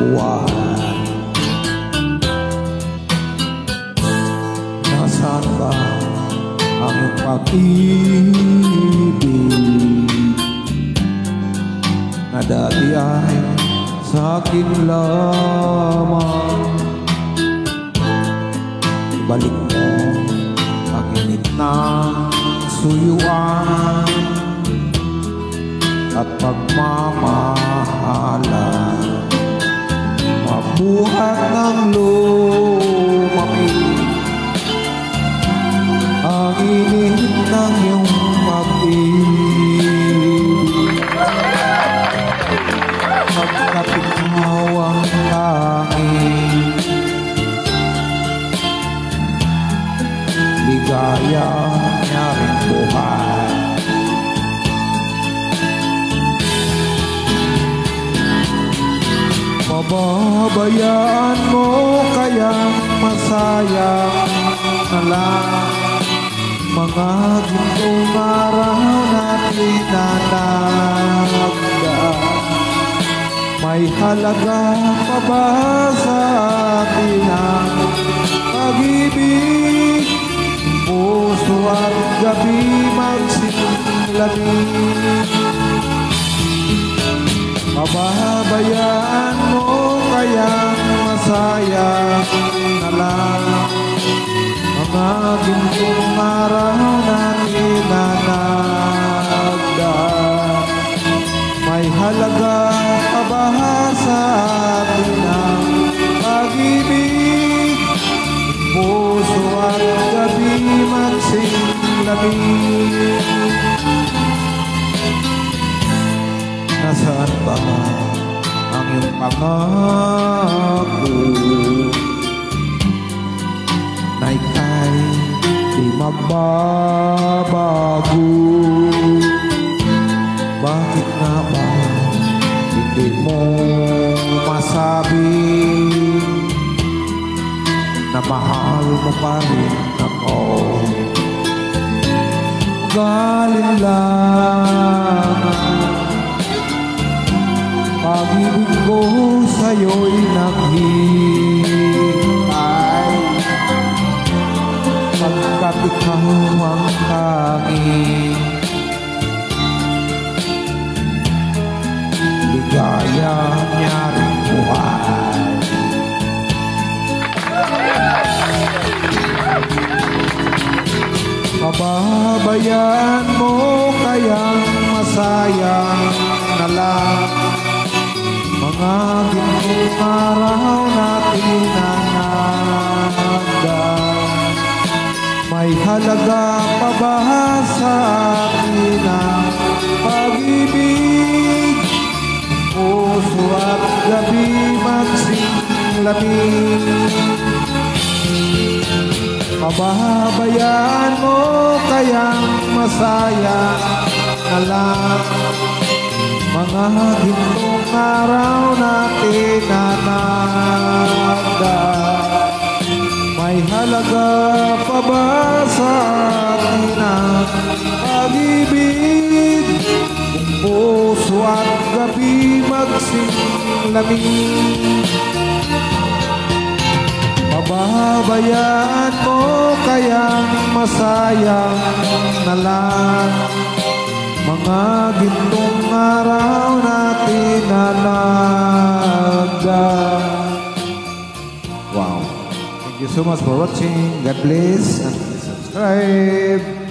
buwan. Nasaan ba ang iyong pag-ibig na dati ay sa akin lamang? Ibalik mo ang init ng suyuan at pagmamahalan. Mabuhat ng lumamig ang init ng iyong pag-ibig. Pagkat ikaw ang tanging ligaya niya rin buhay. Pababayaan mo kayang masayang na lang mga gintong araw natin na nagdaan. May halaga pa ba sa atin ang pag-ibig? Puso at gabi magsilamig. Pababayaan mo kayang masayang na lang mga gintong araw natin na nagdaan. May halaga pa ba sa atin ang pag-ibig? Puso at gabi magsilamig. Nasaan ba ang iyong pangako na ika'y di magbabago? Bakit nga ba hindi mo masabi na mahal mo pa rin ako? Galing lang pag-ibig ko sa'yo'y naghihintay, pagkat ikaw ang tanging ligaya niya rin buhay. Pababayaan mo kayang masayang na lang mga gintong araw natin na nagdaan. May halaga pa ba sa atin ang pag-ibig? Puso at gabi magsilamig. Pababayaan mo kayang masayang na lang mga gintong araw natin na nagdaan. May halaga pa ba sa atin ang pag-ibig? Kung puso at gabi magsilamig. Pababayaan mo kayang masayang na lang mga gintong araw natin na nagdaan. Wow. Thank you so much for watching. God bless and subscribe.